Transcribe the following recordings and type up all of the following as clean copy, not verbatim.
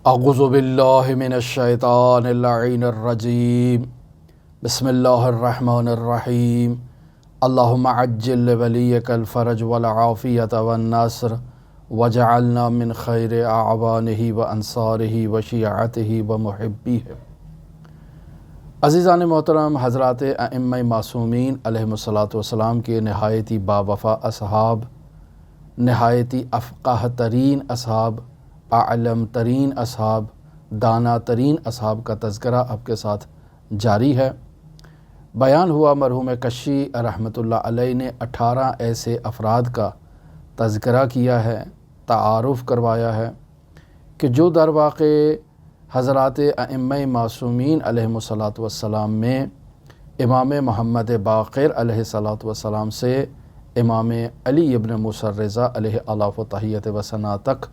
اعوذ باللہ من الشیطان اللعین الرجیم بسم اللہ الرحمن الرحیم اللہم عجل ولیک الفرج والعافیت والنصر وجعلنا من خیر اعوانہ وانصارہ وشیعتہ ومحبیہ۔ عزیزان محترم، حضرات ائمہ معصومین علیہم الصلاۃ والسلام کے نہایتی باوفا اصحاب، نہایتی افقہ ترین اصحاب، اعلم ترین اصحاب، دانا ترین اصحاب کا تذکرہ آپ کے ساتھ جاری ہے۔ بیان ہوا مرحوم کشی رحمۃ اللہ علیہ نے 18 ایسے افراد کا تذکرہ کیا ہے، تعارف کروایا ہے کہ جو در واقع حضرات ائمہ معصومین علیہم الصلاۃ والسلام میں امام محمد باقر علیہ الصلاۃ والسلام سے امام علی ابن موسیٰ الرضا علیہ الاف و تحیت و ثنا تک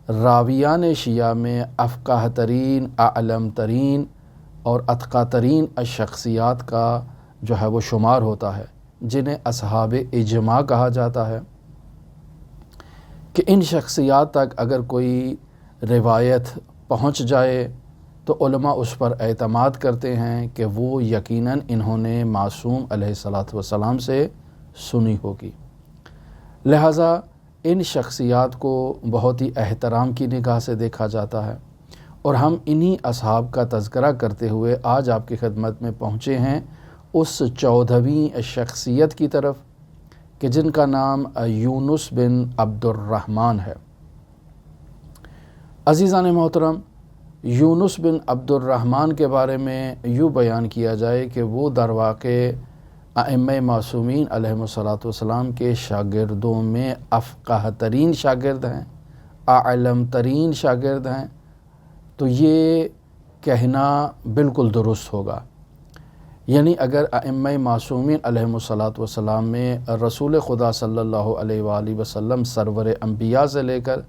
راویان شیعہ میں افقہ ترین، اعلم ترین اور اتقیٰ ترین الشخصیات کا جو ہے وہ شمار ہوتا ہے، جنہیں اصحاب اجماع کہا جاتا ہے، کہ ان شخصیات تک اگر کوئی روایت پہنچ جائے تو علماء اس پر اعتماد کرتے ہیں کہ وہ یقیناً انہوں نے معصوم علیہ الصلاۃ والسلام سے سنی ہوگی۔ لہٰذا ان شخصیات کو بہت ہی احترام کی نگاہ سے دیکھا جاتا ہے، اور ہم انہی اصحاب کا تذکرہ کرتے ہوئے آج آپ کی خدمت میں پہنچے ہیں اس 14ویں شخصیت کی طرف کہ جن کا نام یونس بن عبد الرحمن ہے۔ عزیزان محترم، یونس بن عبد الرحمن کے بارے میں یوں بیان کیا جائے کہ وہ در واقع ائمہ معصومین علیہم الصلاۃ والسلام کے شاگردوں میں افقہ ترین شاگرد ہیں، اعلم ترین شاگرد ہیں، تو یہ کہنا بالکل درست ہوگا۔ یعنی اگر ائمہ معصومین علیہم الصلاۃ والسلام میں رسول خدا صلی اللہ علیہ وآلہ وسلم سرور انبیاء سے لے کر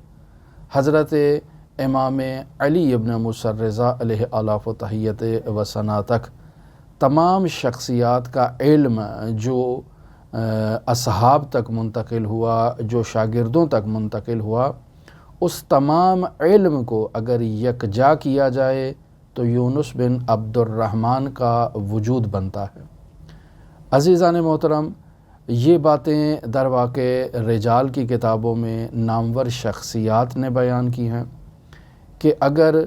حضرت امام علی ابن موسیٰ الرضا علیہ الاف و تحیت و ثنا تک تمام شخصیات کا علم جو اصحاب تک منتقل ہوا، جو شاگردوں تک منتقل ہوا، اس تمام علم کو اگر یکجا کیا جائے تو یونس بن عبد الرحمن کا وجود بنتا ہے۔ عزیزان محترم، یہ باتیں در واقع رجال کی کتابوں میں نامور شخصیات نے بیان کی ہیں کہ اگر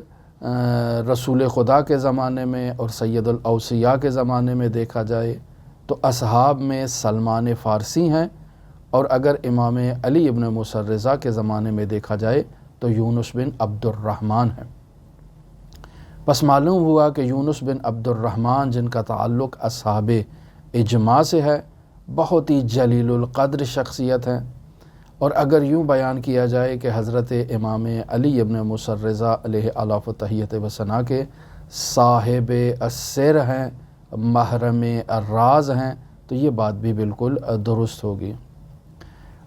رسول خدا کے زمانے میں اور سید الاوصیاء کے زمانے میں دیکھا جائے تو اصحاب میں سلمان فارسی ہیں، اور اگر امام علی ابن موسیٰ الرضا کے زمانے میں دیکھا جائے تو یونس بن عبد الرحمن ہیں۔ پس معلوم ہوا کہ یونس بن عبد الرحمن، جن کا تعلق اصحاب اجماع سے ہے، بہت ہی جلیل القدر شخصیت ہیں، اور اگر یوں بیان کیا جائے کہ حضرت امام علی ابن موسیٰ الرضا علیہ الاف و تحیت و ثنا کے صاحب السر ہیں، محرم الراز ہیں، تو یہ بات بھی بالکل درست ہوگی۔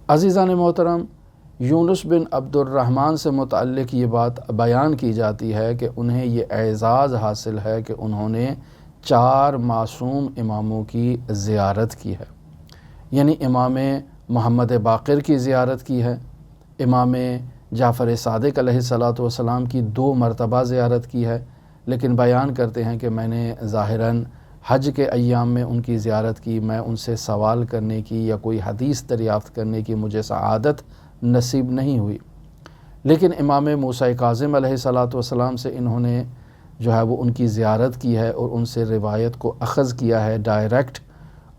عزیزان محترم، یونس بن عبد الرحمن سے متعلق یہ بات بیان کی جاتی ہے کہ انہیں یہ اعزاز حاصل ہے کہ انہوں نے 4 معصوم اماموں کی زیارت کی ہے، یعنی امام محمد باقر کی زیارت کی ہے، امام جعفر صادق علیہ الصلاۃ والسلام کی 2 مرتبہ زیارت کی ہے، لیکن بیان کرتے ہیں کہ میں نے ظاہراً حج کے ایام میں ان کی زیارت کی، میں ان سے سوال کرنے کی یا کوئی حدیث دریافت کرنے کی مجھے سعادت نصیب نہیں ہوئی، لیکن امام موسیٰ کاظم علیہ الصلاۃ والسلام سے انہوں نے جو ہے وہ ان کی زیارت کی ہے اور ان سے روایت کو اخذ کیا ہے ڈائریکٹ،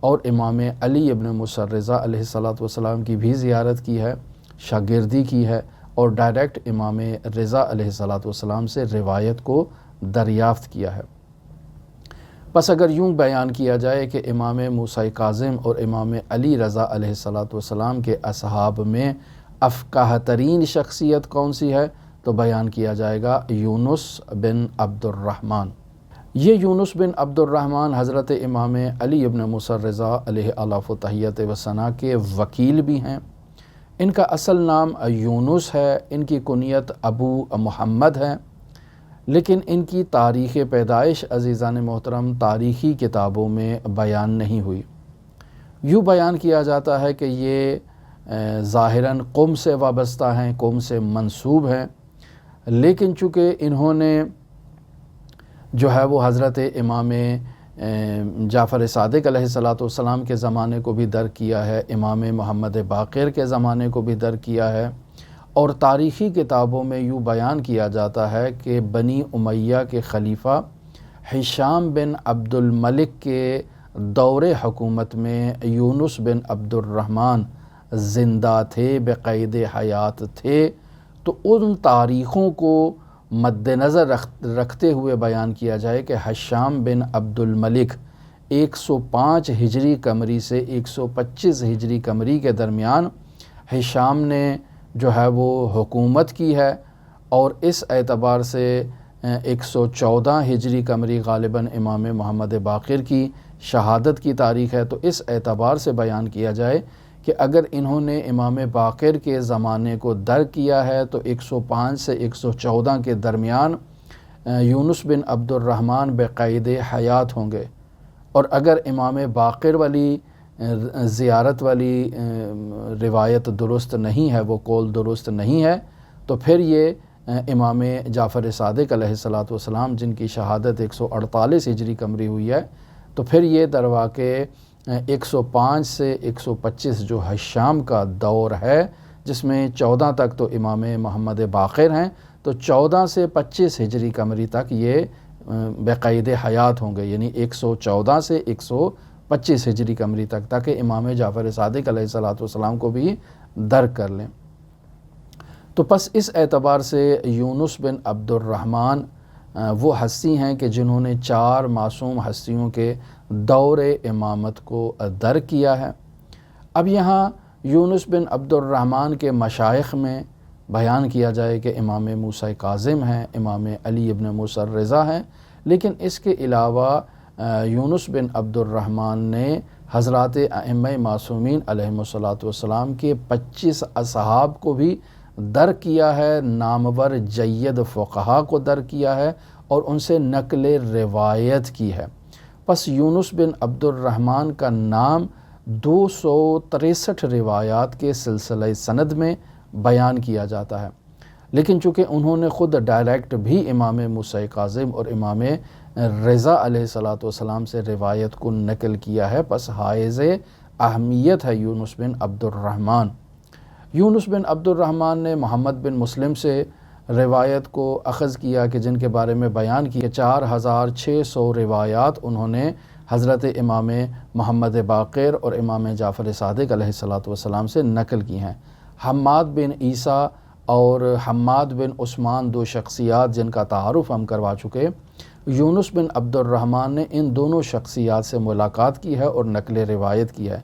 اور امام علی ابن موسیٰ الرضا علیہ الصلاۃ والسلام کی بھی زیارت کی ہے، شاگردی کی ہے، اور ڈائریکٹ امام رضا علیہ الصلاۃ والسلام سے روایت کو دریافت کیا ہے۔ پس اگر یوں بیان کیا جائے کہ امام موسیٰ کاظم اور امام علی رضا علیہ الصلاۃ والسلام کے اصحاب میں افقہ ترین شخصیت کون سی ہے تو بیان کیا جائے گا یونس بن عبد الرحمن۔ یہ یونس بن عبد الرحمن حضرت امام علی ابن موسیٰ الرضا علیہ الاف و تحیت و ثنا کے وکیل بھی ہیں۔ ان کا اصل نام یونس ہے، ان کی کنیت ابو محمد ہے، لیکن ان کی تاریخ پیدائش عزیزان محترم تاریخی کتابوں میں بیان نہیں ہوئی۔ یوں بیان کیا جاتا ہے کہ یہ ظاہراً قوم سے وابستہ ہیں، قوم سے منسوب ہیں، لیکن چونکہ انہوں نے جو ہے وہ حضرت امام جعفر صادق علیہ الصلاۃ والسلام کے زمانے کو بھی درک کیا ہے، امام محمد باقر کے زمانے کو بھی درک کیا ہے، اور تاریخی کتابوں میں یوں بیان کیا جاتا ہے کہ بنی امیہ کے خلیفہ ہشام بن عبد الملک کے دور حکومت میں یونس بن عبد الرحمن زندہ تھے، بقید حیات تھے۔ تو ان تاریخوں کو مد نظر رکھتے ہوئے بیان کیا جائے کہ ہشام بن عبد الملک 105 ہجری قمری سے 125 ہجری قمری کے درمیان ہشام نے جو ہے وہ حکومت کی ہے، اور اس اعتبار سے 114 ہجری قمری غالباً امام محمد باقر کی شہادت کی تاریخ ہے۔ تو اس اعتبار سے بیان کیا جائے کہ اگر انہوں نے امام باقر کے زمانے کو درک کیا ہے تو 105 سے 114 کے درمیان یونس بن عبد الرحمن بقید حیات ہوں گے، اور اگر امام باقر والی زیارت والی روایت درست نہیں ہے، وہ قول درست نہیں ہے، تو پھر یہ امام جعفر صادق علیہ الصلاۃ والسلام جن کی شہادت 148 ہجری قمری ہوئی ہے، تو پھر یہ درواقع 105 سے 125 جو ہشام کا دور ہے، جس میں 14 تک تو امام محمد باقر ہیں، تو 14 سے 25 ہجری قمری تک یہ بقید حیات ہوں گے، یعنی 114 سے 125 ہجری قمری تک، تاکہ امام جعفر صادق علیہ الصلاۃ والسلام کو بھی درک کر لیں۔ تو پس اس اعتبار سے یونس بن عبد الرحمن وہ ہستی ہیں کہ جنہوں نے 4 معصوم ہستیوں کے دور امامت کو درک کیا ہے۔ اب یہاں یونس بن عبد الرحمن کے مشائخ میں بیان کیا جائے کہ امام موسیٰ کاظم ہیں، امام علی ابن موسیٰ الرضا ہیں، لیکن اس کے علاوہ یونس بن عبد الرحمن نے حضرات ائمہ معصومین علیہم الصلاۃ والسلام کے 25 اصحاب کو بھی درک کیا ہے، نامور جید فقہا کو درک کیا ہے، اور ان سے نقل روایت کی ہے۔ پس یونس بن عبد الرحمن کا نام 263 روایات کے سلسلہ سند میں بیان کیا جاتا ہے، لیکن چونکہ انہوں نے خود ڈائریکٹ بھی امام موسیٰ کاظم اور امام رضا علیہ الصلاۃ والسلام سے روایت کو نقل کیا ہے، پس حائز اہمیت ہے یونس بن عبد الرحمن۔ یونس بن عبد الرحمن نے محمد بن مسلم سے روایت کو اخذ کیا کہ جن کے بارے میں بیان کیا 4600 روایات انہوں نے حضرت امام محمد باقر اور امام جعفر صادق علیہ الصلاۃ والسلام سے نقل کی ہیں۔ حماد بن عیسیٰ اور حماد بن عثمان 2 شخصیات جن کا تعارف ہم کروا چکے، یونس بن عبد الرحمن نے ان دونوں شخصیات سے ملاقات کی ہے اور نقل روایت کی ہے۔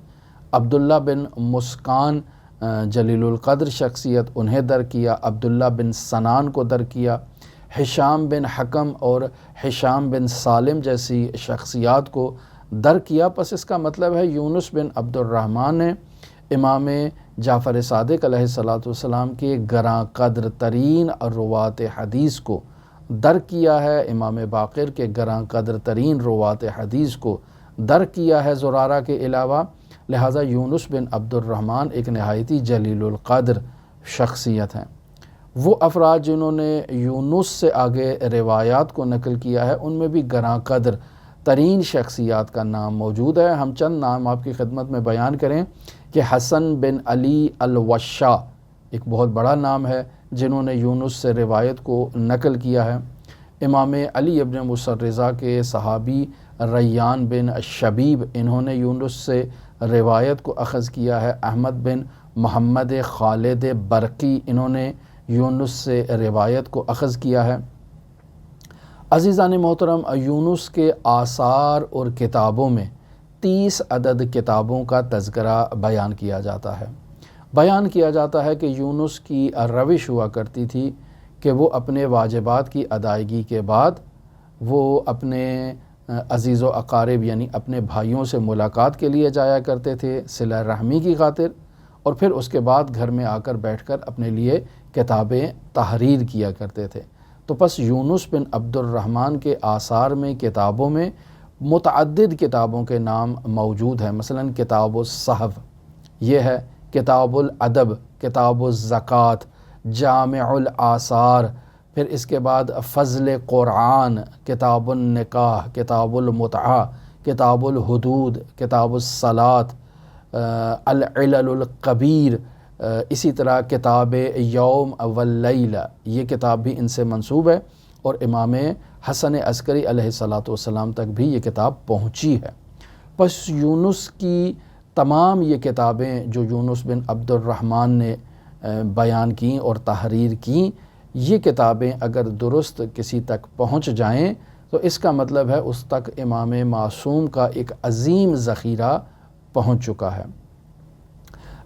عبداللہ بن مسکان جلیل القدر شخصیت انہیں درک کیا، عبداللہ بن سنان کو درک کیا، ہشام بن حکم اور ہشام بن سالم جیسی شخصیات کو درک کیا۔ پس اس کا مطلب ہے یونس بن عبد الرحمن نے امام جعفر صادق علیہ الصلاۃ والسلام کے گراں قدر ترین روات حدیث کو درک کیا ہے، امام باقر کے گراں قدر ترین روات حدیث کو درک کیا ہے زرارہ کے علاوہ، لہٰذا یونس بن عبد الرحمن ایک نہایتی جلیل القدر شخصیت ہیں۔ وہ افراد جنہوں نے یونس سے آگے روایات کو نقل کیا ہے ان میں بھی گراں قدر ترین شخصیات کا نام موجود ہے۔ ہم چند نام آپ کی خدمت میں بیان کریں کہ حسن بن علی الوشا ایک بہت بڑا نام ہے جنہوں نے یونس سے روایت کو نقل کیا ہے۔ امام علی ابن موسیٰ الرضا کے صحابی ریان بن شبیب انہوں نے یونس سے روایت کو اخذ کیا ہے۔ احمد بن محمد خالد برقی انہوں نے یونس سے روایت کو اخذ کیا ہے۔ عزیزان محترم، یونس کے آثار اور کتابوں میں 30 عدد کتابوں کا تذکرہ بیان کیا جاتا ہے۔ بیان کیا جاتا ہے کہ یونس کی روش ہوا کرتی تھی کہ وہ اپنے واجبات کی ادائیگی کے بعد وہ اپنے عزیز و اقارب یعنی اپنے بھائیوں سے ملاقات کے لیے جایا کرتے تھے صلہ رحمی کی خاطر، اور پھر اس کے بعد گھر میں آ کر بیٹھ کر اپنے لیے کتابیں تحریر کیا کرتے تھے۔ تو پس یونس بن عبد الرحمن کے آثار میں کتابوں میں متعدد کتابوں کے نام موجود ہیں، مثلا کتاب الصحف یہ ہے، کتاب الادب، کتاب الزکوٰۃ، جامع الآثار، پھر اس کے بعد فضل قرآن، کتاب النکاح، کتاب المتعہ، کتاب الحدود، کتاب الصلاۃ، العلل الکبیر، اسی طرح کتاب یوم واللیلہ، یہ کتاب بھی ان سے منسوب ہے، اور امام حسن عسکری علیہ الصلاۃ والسلام تک بھی یہ کتاب پہنچی ہے۔ پس یونس کی تمام یہ کتابیں جو یونس بن عبد الرحمن نے بیان کیں اور تحریر کیں، یہ کتابیں اگر درست کسی تک پہنچ جائیں تو اس کا مطلب ہے اس تک امام معصوم کا ایک عظیم ذخیرہ پہنچ چکا ہے۔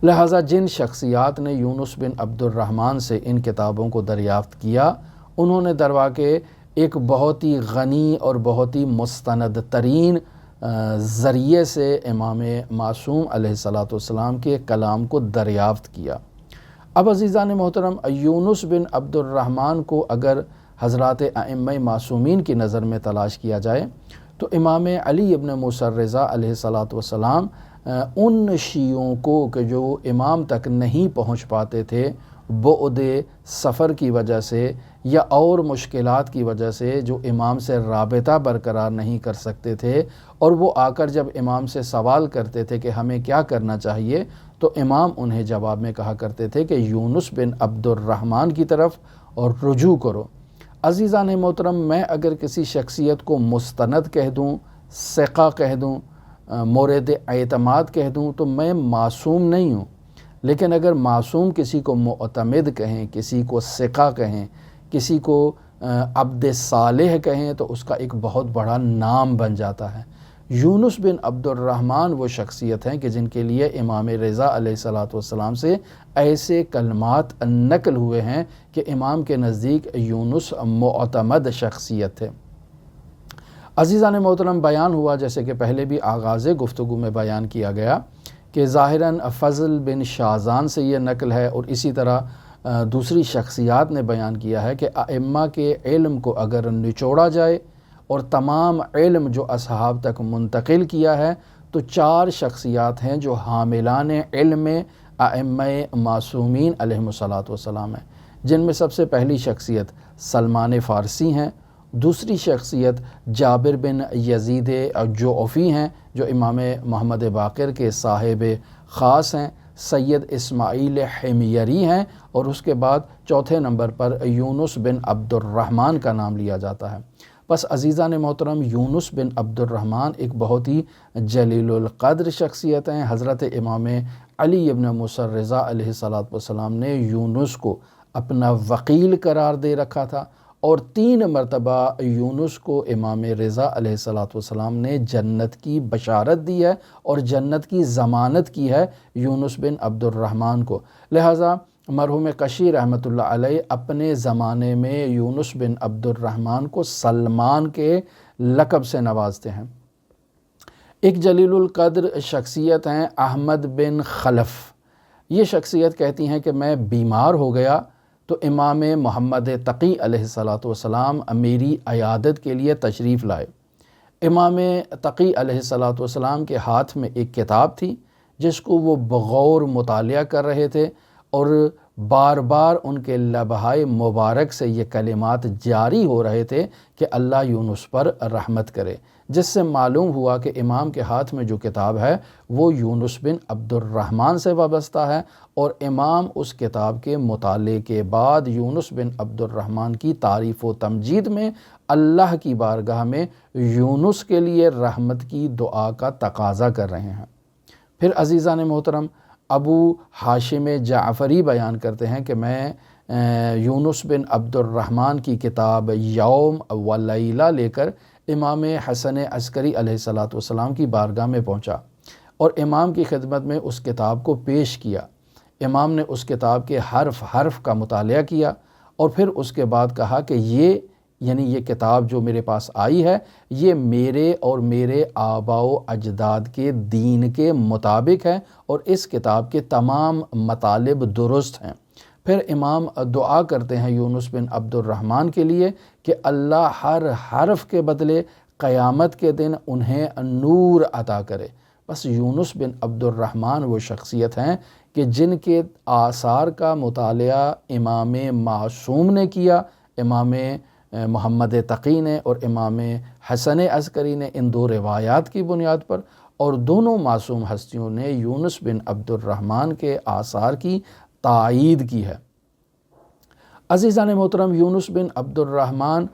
لہٰذا جن شخصیات نے یونس بن عبد الرحمن سے ان کتابوں کو دریافت کیا، انہوں نے درواقع ایک بہت ہی غنی اور بہت ہی مستند ترین ذریعے سے امام معصوم علیہ الصلاۃ والسلام کے کلام کو دریافت کیا۔ اب عزیزان محترم، یونس بن عبد الرحمن کو اگر حضرات ائمہ معصومین کی نظر میں تلاش کیا جائے تو امام علی ابن موسیٰ الرضا علیہ الصلاۃ والسلام ان شیعوں کو کہ جو امام تک نہیں پہنچ پاتے تھے بعد سفر کی وجہ سے یا اور مشکلات کی وجہ سے، جو امام سے رابطہ برقرار نہیں کر سکتے تھے، اور وہ آ کر جب امام سے سوال کرتے تھے کہ ہمیں کیا کرنا چاہیے، تو امام انہیں جواب میں کہا کرتے تھے کہ یونس بن عبد الرحمن کی طرف اور رجوع کرو۔ عزیزان محترم، میں اگر کسی شخصیت کو مستند کہہ دوں، ثقہ کہہ دوں، مورد اعتماد کہہ دوں، تو میں معصوم نہیں ہوں، لیکن اگر معصوم کسی کو معتمد کہیں، کسی کو ثقہ کہیں، کسی کو عبد صالح کہیں، تو اس کا ایک بہت بڑا نام بن جاتا ہے۔ یونس بن عبد الرحمن وہ شخصیت ہیں کہ جن کے لیے امام رضا علیہ الصلاۃ والسلام سے ایسے کلمات نقل ہوئے ہیں کہ امام کے نزدیک یونس معتمد شخصیت تھے۔ عزیزان محترم، بیان ہوا جیسے کہ پہلے بھی آغاز گفتگو میں بیان کیا گیا کہ ظاہراً فضل بن شازان سے یہ نقل ہے، اور اسی طرح دوسری شخصیات نے بیان کیا ہے کہ ائمہ کے علم کو اگر نچوڑا جائے اور تمام علم جو اصحاب تک منتقل کیا ہے، تو 4 شخصیات ہیں جو حاملان علم ائمہ معصومین علیہم الصلاۃ والسلام ہیں، جن میں سب سے پہلی شخصیت سلمان فارسی ہیں، دوسری شخصیت جابر بن یزید جعفی ہیں جو امام محمد باقر کے صاحب خاص ہیں، سید اسماعیل حمیری ہیں، اور اس کے بعد چوتھے نمبر پر یونس بن عبد الرحمن کا نام لیا جاتا ہے۔ بس عزیزان محترم، یونس بن عبد الرحمن ایک بہت ہی جلیل القدر شخصیت ہیں۔ حضرت امام علی ابن موسیٰ الرضا علیہ الصلاۃ والسلام نے یونس کو اپنا وکیل قرار دے رکھا تھا، اور 3 مرتبہ یونس کو امام رضا علیہ الصلاۃ والسلام نے جنت کی بشارت دی ہے اور جنت کی ضمانت کی ہے یونس بن عبد الرحمن کو۔ لہٰذا مرحوم قشی رحمۃ اللہ علیہ اپنے زمانے میں یونس بن عبد الرحمن کو سلمان کے لقب سے نوازتے ہیں۔ ایک جلیل القدر شخصیت ہیں احمد بن خلف۔ یہ شخصیت کہتی ہیں کہ میں بیمار ہو گیا تو امام محمد تقی علیہ الصلاۃ والسلام میری عیادت کے لیے تشریف لائے۔ امام تقی علیہ الصلاۃ والسلام کے ہاتھ میں ایک کتاب تھی جس کو وہ بغور مطالعہ کر رہے تھے، اور بار بار ان کے لبہائے مبارک سے یہ کلمات جاری ہو رہے تھے کہ اللہ یونس پر رحمت کرے، جس سے معلوم ہوا کہ امام کے ہاتھ میں جو کتاب ہے وہ یونس بن عبد الرحمن سے وابستہ ہے، اور امام اس کتاب کے مطالعے کے بعد یونس بن عبد الرحمن کی تعریف و تمجید میں اللہ کی بارگاہ میں یونس کے لیے رحمت کی دعا کا تقاضا کر رہے ہیں۔ پھر عزیزان محترم، ابو ہاشم جعفری بیان کرتے ہیں کہ میں یونس بن عبد الرحمن کی کتاب یوم واللیلہ لے کر امام حسن عسکری علیہ الصلاۃ والسلام کی بارگاہ میں پہنچا اور امام کی خدمت میں اس کتاب کو پیش کیا۔ امام نے اس کتاب کے حرف حرف کا مطالعہ کیا اور پھر اس کے بعد کہا کہ یہ کتاب جو میرے پاس آئی ہے یہ میرے اور میرے آباء و اجداد کے دین کے مطابق ہے اور اس کتاب کے تمام مطالب درست ہیں۔ پھر امام دعا کرتے ہیں یونس بن عبد الرحمن کے لیے کہ اللہ ہر حرف کے بدلے قیامت کے دن انہیں نور عطا کرے۔ بس یونس بن عبد الرحمن وہ شخصیت ہیں کہ جن کے آثار کا مطالعہ امام معصوم نے کیا، امام محمد تقی نے اور امام حسن عسکری نے ان دو روایات کی بنیاد پر، اور دونوں معصوم ہستیوں نے یونس بن عبد الرحمن کے آثار کی تائید کی ہے۔ عزیزان محترم، یونس بن عبد الرحمن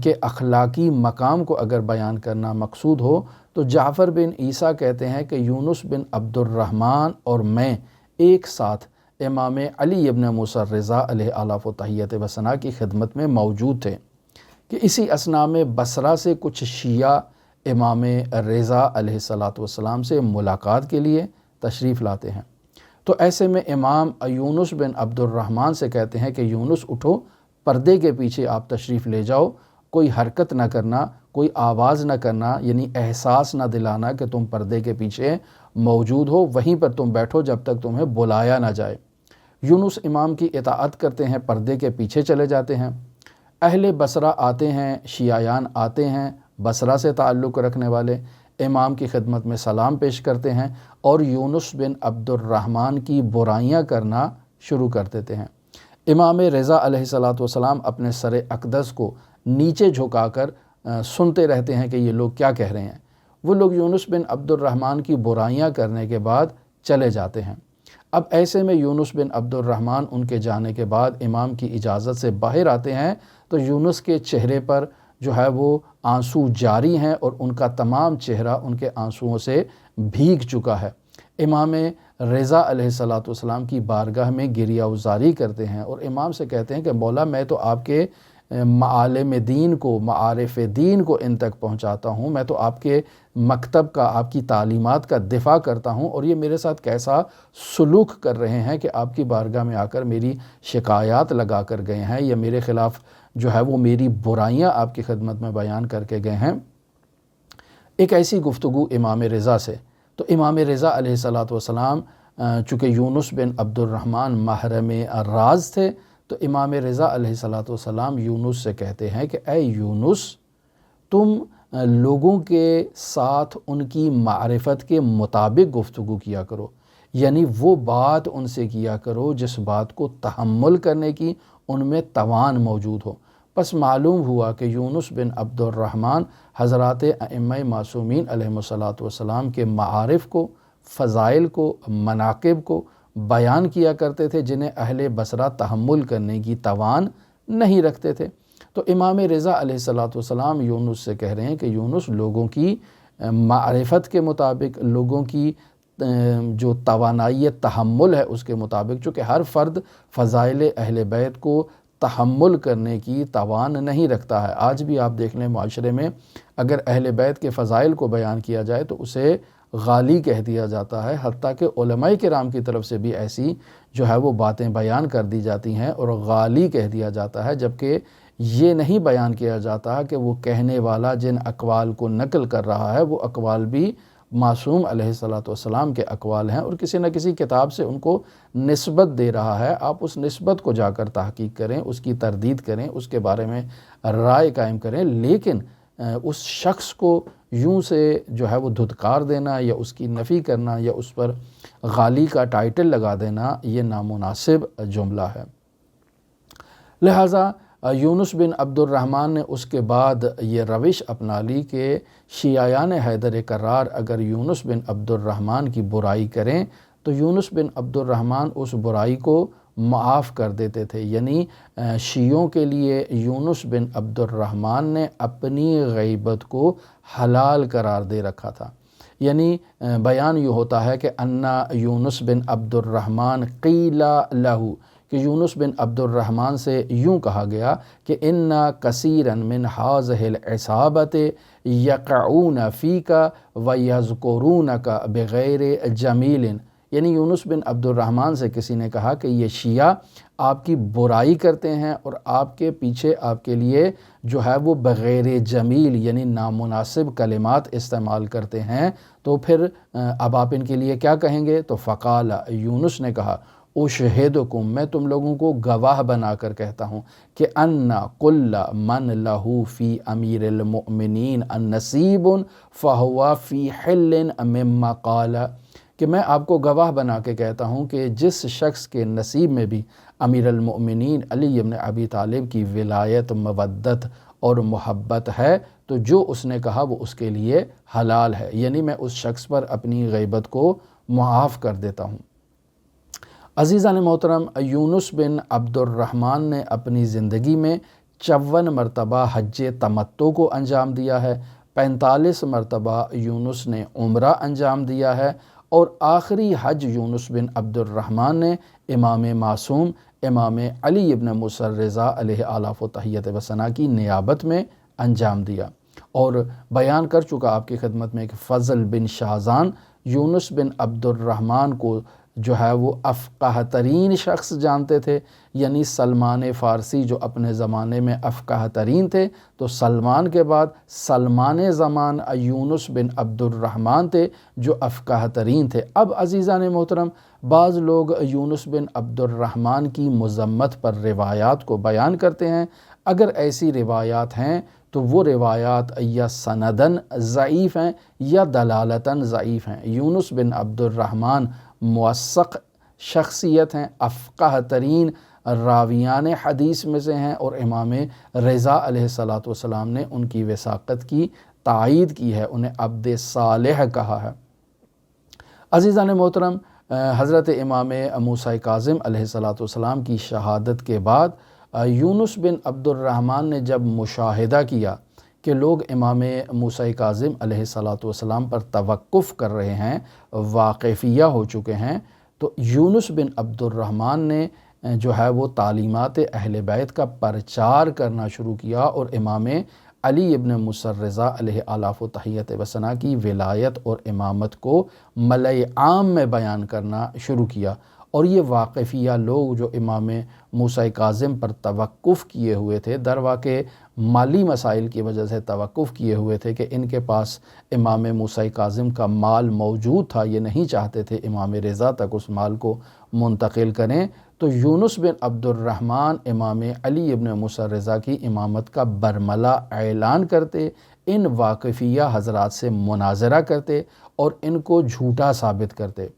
کے اخلاقی مقام کو اگر بیان کرنا مقصود ہو تو جعفر بن عیسیٰ کہتے ہیں کہ یونس بن عبد الرحمن اور میں ایک ساتھ امام علی ابن موسیٰ الرضا علیہ آلاف و تحیت و ثنا کی خدمت میں موجود تھے کہ اسی اثناء میں بصرہ سے کچھ شیعہ امام رضا علیہ السلام سے ملاقات کے لیے تشریف لاتے ہیں۔ تو ایسے میں امام یونس بن عبد الرحمن سے کہتے ہیں کہ یونس اٹھو، پردے کے پیچھے آپ تشریف لے جاؤ، کوئی حرکت نہ کرنا، کوئی آواز نہ کرنا، یعنی احساس نہ دلانا کہ تم پردے کے پیچھے موجود ہو، وہیں پر تم بیٹھو جب تک تمہیں بلایا نہ جائے۔ یونس امام کی اطاعت کرتے ہیں، پردے کے پیچھے چلے جاتے ہیں۔ اہل بصرہ آتے ہیں، شیعیان آتے ہیں بصرہ سے تعلق رکھنے والے، امام کی خدمت میں سلام پیش کرتے ہیں اور یونس بن عبد الرحمن کی برائیاں کرنا شروع کر دیتے ہیں۔ امام رضا علیہ السلام اپنے سر اقدس کو نیچے جھکا کر سنتے رہتے ہیں کہ یہ لوگ کیا کہہ رہے ہیں۔ وہ لوگ یونس بن عبد الرحمن کی برائیاں کرنے کے بعد چلے جاتے ہیں۔ اب ایسے میں یونس بن عبد الرحمن ان کے جانے کے بعد امام کی اجازت سے باہر آتے ہیں تو یونس کے چہرے پر جو ہے وہ آنسو جاری ہیں اور ان کا تمام چہرہ ان کے آنسوؤں سے بھیگ چکا ہے۔ امام رضا علیہ السلام کی بارگاہ میں گریہ وزاری کرتے ہیں اور امام سے کہتے ہیں کہ مولا، میں تو آپ کے معالم دین کو، معارف دین کو ان تک پہنچاتا ہوں، میں تو آپ کے مکتب کا، آپ کی تعلیمات کا دفاع کرتا ہوں، اور یہ میرے ساتھ کیسا سلوک کر رہے ہیں کہ آپ کی بارگاہ میں آ کر میری شکایات لگا کر گئے ہیں یا میرے خلاف جو ہے وہ میری برائیاں آپ کی خدمت میں بیان کر کے گئے ہیں۔ ایک ایسی گفتگو امام رضا سے، تو امام رضا علیہ السلام چونکہ یونس بن عبد الرحمن محرم راز تھے، تو امام رضا علیہ السلام یونس سے کہتے ہیں کہ اے یونس، تم لوگوں کے ساتھ ان کی معرفت کے مطابق گفتگو کیا کرو، یعنی وہ بات ان سے کیا کرو جس بات کو تحمل کرنے کی ان میں توان موجود ہو۔ پس معلوم ہوا کہ یونس بن عبد الرحمن حضرات ائمہ معصومین علیہ السلام کے معارف کو، فضائل کو، مناقب کو بیان کیا کرتے تھے جنہیں اہل بصرہ تحمل کرنے کی توان نہیں رکھتے تھے۔ تو امام رضا علیہ السلام یونس سے کہہ رہے ہیں کہ یونس، لوگوں کی معرفت کے مطابق، لوگوں کی جو توانائی تحمل ہے اس کے مطابق، چونکہ ہر فرد فضائل اہل بیت کو تحمل کرنے کی توان نہیں رکھتا ہے۔ آج بھی آپ دیکھ لیں معاشرے میں اگر اہل بیت کے فضائل کو بیان کیا جائے تو اسے غالی کہہ دیا جاتا ہے، حتیٰ کہ علماء کرام کی طرف سے بھی ایسی جو ہے وہ باتیں بیان کر دی جاتی ہیں اور غالی کہہ دیا جاتا ہے، جبکہ یہ نہیں بیان کیا جاتا کہ وہ کہنے والا جن اقوال کو نقل کر رہا ہے وہ اقوال بھی معصوم علیہ السلام کے اقوال ہیں اور کسی نہ کسی کتاب سے ان کو نسبت دے رہا ہے۔ آپ اس نسبت کو جا کر تحقیق کریں، اس کی تردید کریں، اس کے بارے میں رائے قائم کریں، لیکن اس شخص کو یوں سے جو ہے وہ دھتکار دینا یا اس کی نفی کرنا یا اس پر غالی کا ٹائٹل لگا دینا، یہ نامناسب جملہ ہے۔ لہٰذا یونس بن عبد الرحمن نے اس کے بعد یہ روش اپنا لی کہ شیعیان حیدر کرار اگر یونس بن عبد الرحمن کی برائی کریں تو یونس بن عبد الرحمن اس برائی کو معاف کر دیتے تھے، یعنی شیعوں کے لیے یونس بن عبد الرحمن نے اپنی غیبت کو حلال قرار دے رکھا تھا۔ یعنی بیان یوں ہوتا ہے کہ انا یونس بن عبد الرحمن قیل لہو، کہ یونس بن عبد الرحمن سے یوں کہا گیا کہ انا کثیرا من ہذہ العصابۃ یقعون فیک ویذکرونک بغیر جمیل، یعنی یونس بن عبد الرحمن سے کسی نے کہا کہ یہ شیعہ آپ کی برائی کرتے ہیں اور آپ کے پیچھے آپ کے لیے جو ہے وہ بغیر جمیل یعنی نامناسب کلمات استعمال کرتے ہیں، تو پھر اب آپ ان کے لیے کیا کہیں گے؟ تو فقال، یونس نے کہا، اشہدکم، میں تم لوگوں کو گواہ بنا کر کہتا ہوں کہ ان کل من لہو فی امیر المؤمنین النصیب فہو فی حل مما قال، کہ میں آپ کو گواہ بنا کے کہتا ہوں کہ جس شخص کے نصیب میں بھی امیر المؤمنین علی ابن ابی طالب کی ولایت، مودت اور محبت ہے تو جو اس نے کہا وہ اس کے لیے حلال ہے، یعنی میں اس شخص پر اپنی غیبت کو معاف کر دیتا ہوں۔ عزیزان محترم، یونس بن عبد الرحمن نے اپنی زندگی میں 54 مرتبہ حج تمتع کو انجام دیا ہے، 45 مرتبہ یونس نے عمرہ انجام دیا ہے، اور آخری حج یونس بن عبد الرحمن نے امام معصوم امام علی ابن موسیٰ الرضا علیہ آلاف و تحیت و ثنا کی نیابت میں انجام دیا۔ اور بیان کر چکا آپ کی خدمت میں کہ فضل بن شاہزان یونس بن عبد الرحمن کو جو ہے وہ افقہ ترین شخص جانتے تھے، یعنی سلمان فارسی جو اپنے زمانے میں افقہ ترین تھے، تو سلمان کے بعد سلمان زمان یونس بن عبد الرحمن تھے جو افقہ ترین تھے۔ اب عزیزان محترم، بعض لوگ یونس بن عبد الرحمن کی مذمت پر روایات کو بیان کرتے ہیں۔ اگر ایسی روایات ہیں تو وہ روایات یا سندن ضعیف ہیں یا دلالتاً ضعیف ہیں۔ یونس بن عبد الرحمن موثق شخصیت ہیں، افقہ ترین راویان حدیث میں سے ہیں، اور امام رضا علیہ السلام نے ان کی وثاقت کی تائید کی ہے، انہیں عبد صالح کہا ہے۔ عزیزان محترم، حضرت امام موسیٰ کاظم علیہ السلام کی شہادت کے بعد یونس بن عبد الرحمن نے جب مشاہدہ کیا کہ لوگ امام موسیٰ کاظم علیہ السلام پر توقف کر رہے ہیں، واقفیہ ہو چکے ہیں، تو یونس بن عبد الرحمن نے جو ہے وہ تعلیمات اہل بیت کا پرچار کرنا شروع کیا اور امام علی ابن موسیٰ الرضا علیہ آلاف و تحیت و ثنا کی ولایت اور امامت کو ملأ عام میں بیان کرنا شروع کیا۔ اور یہ واقفیہ لوگ جو امام موسیٰ کاظم پر توقف کیے ہوئے تھے، در واقع مالی مسائل کی وجہ سے توقف کیے ہوئے تھے کہ ان کے پاس امام موسیٰ کاظم کا مال موجود تھا، یہ نہیں چاہتے تھے امام رضا تک اس مال کو منتقل کریں، تو یونس بن عبد الرحمن امام علی ابن موسیٰ رضا کی امامت کا برملا اعلان کرتے، ان واقفیہ حضرات سے مناظرہ کرتے اور ان کو جھوٹا ثابت کرتے۔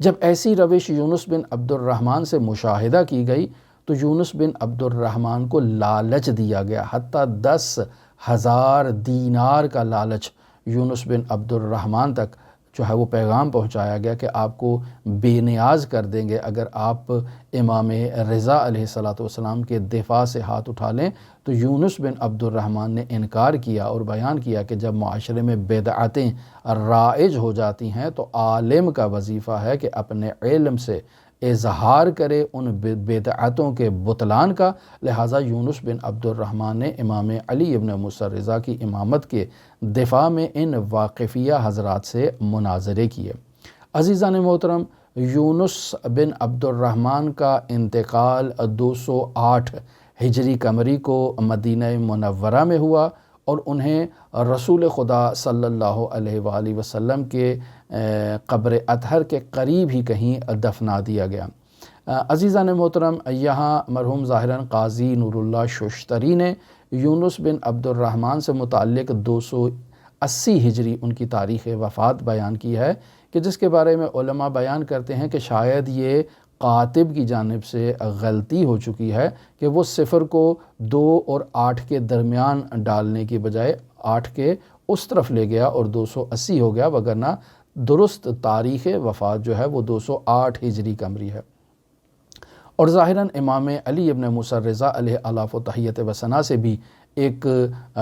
جب ایسی روش یونس بن عبد الرحمن سے مشاہدہ کی گئی تو یونس بن عبد الرحمن کو لالچ دیا گیا، حتیٰ 10,000 دینار کا لالچ یونس بن عبد الرحمن تک جو ہے وہ پیغام پہنچایا گیا کہ آپ کو بے نیاز کر دیں گے اگر آپ امام رضا علیہ السلام کے دفاع سے ہاتھ اٹھا لیں۔ تو یونس بن عبد الرحمن نے انکار کیا اور بیان کیا کہ جب معاشرے میں بدعتیں رائج ہو جاتی ہیں تو عالم کا وظیفہ ہے کہ اپنے علم سے اظہار کرے ان بدعتوں کے بطلان کا، لہٰذا یونس بن عبد الرحمن نے امام علی ابن موسیٰ رضا کی امامت کے دفاع میں ان واقفیہ حضرات سے مناظرے کیے۔ عزیزان محترم، یونس بن عبد الرحمن کا انتقال 208 ہجری قمری کو مدینہ منورہ میں ہوا اور انہیں رسول خدا صلی اللہ علیہ وآلہ وسلم کے قبر اطہر کے قریب ہی کہیں دفنا دیا گیا۔ عزیزان محترم، یہاں مرحوم ظاہراً قاضی نور اللہ ششتری نے یونس بن عبد الرحمن سے متعلق 280 ہجری ان کی تاریخ وفات بیان کی ہے کہ جس کے بارے میں علماء بیان کرتے ہیں کہ شاید یہ کاتب کی جانب سے غلطی ہو چکی ہے کہ وہ صفر کو 2 اور 8 کے درمیان ڈالنے کی بجائے 8 کے اس طرف لے گیا اور 280 ہو گیا، وگرنہ درست تاریخ وفات جو ہے وہ 208 ہجری قمری ہے۔ اور ظاہراً امام علی ابن موسیٰ رضا علیہ آلاف و تحیت و ثنا سے بھی ایک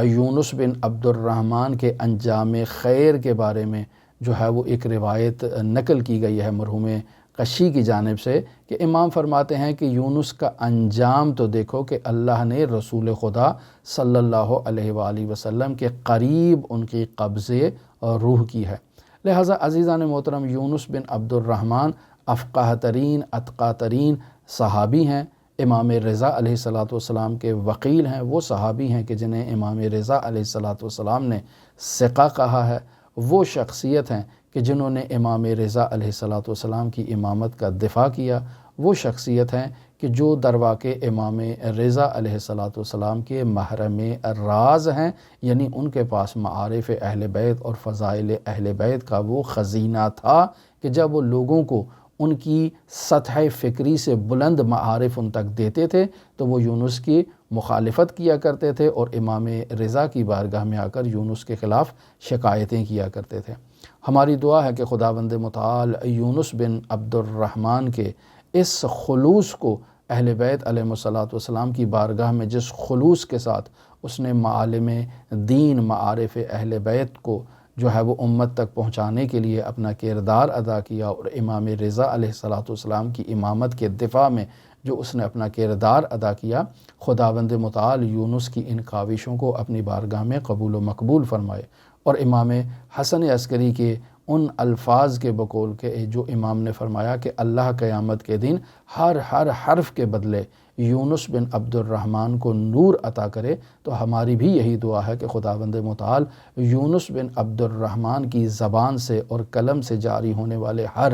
یونس بن عبد الرحمن کے انجام خیر کے بارے میں جو ہے وہ ایک روایت نقل کی گئی ہے مرحوم قشی کی جانب سے کہ امام فرماتے ہیں کہ یونس کا انجام تو دیکھو کہ اللہ نے رسول خدا صلی اللہ علیہ وآلہ وسلم کے قریب ان کی قبضے روح کی ہے۔ لہٰذا عزیزان محترم، یونس بن عبد الرحمن افقہ ترین اتقیٰ ترین صحابی ہیں، امام رضا علیہ السلام کے وکیل ہیں، وہ صحابی ہیں کہ جنہیں امام رضا علیہ السلام نے ثقہ کہا ہے، وہ شخصیت ہیں کہ جنہوں نے امام رضا علیہ السلام کی امامت کا دفاع کیا، وہ شخصیت ہیں کہ جو درواقع امام رضا علیہ السلام کے محرم راز ہیں، یعنی ان کے پاس معارف اہل بیت اور فضائل اہل بیت کا وہ خزینہ تھا کہ جب وہ لوگوں کو ان کی سطح فکری سے بلند معارف ان تک دیتے تھے تو وہ یونس کی مخالفت کیا کرتے تھے اور امام رضا کی بارگاہ میں آ کر یونس کے خلاف شکایتیں کیا کرتے تھے۔ ہماری دعا ہے کہ خداوند متعال یونس بن عبد الرحمن کے اس خلوص کو اہل بیت علیہ السلام کی بارگاہ میں جس خلوص کے ساتھ اس نے معالم دین معارف اہل بیت کو جو ہے وہ امت تک پہنچانے کے لیے اپنا کردار ادا کیا، اور امام رضا علیہ السلام کی امامت کے دفاع میں جو اس نے اپنا کردار ادا کیا، خداوند متعال یونس کی ان کاوشوں کو اپنی بارگاہ میں قبول و مقبول فرمائے، اور امام حسن عسکری کے ان الفاظ کے بقول کے جو امام نے فرمایا کہ اللہ قیامت کے دن ہر حرف کے بدلے یونس بن عبد الرحمن کو نور عطا کرے، تو ہماری بھی یہی دعا ہے کہ خداوند متعال یونس بن عبد الرحمن کی زبان سے اور قلم سے جاری ہونے والے ہر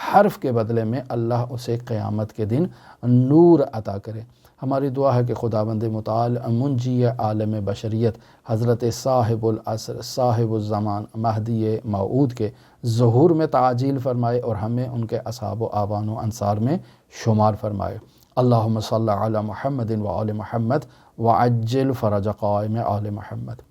حرف کے بدلے میں اللہ اسے قیامت کے دن نور عطا کرے۔ ہماری دعا ہے کہ خداوند متعال منجی عالم بشریت حضرت صاحب العصر صاحب الزمان مہدی موعود کے ظہور میں تعجیل فرمائے اور ہمیں ان کے اصحاب و اعوان و انصار میں شمار فرمائے۔ اللہم صلی علی محمد و آل محمد وعجل فرج قائم آل محمد۔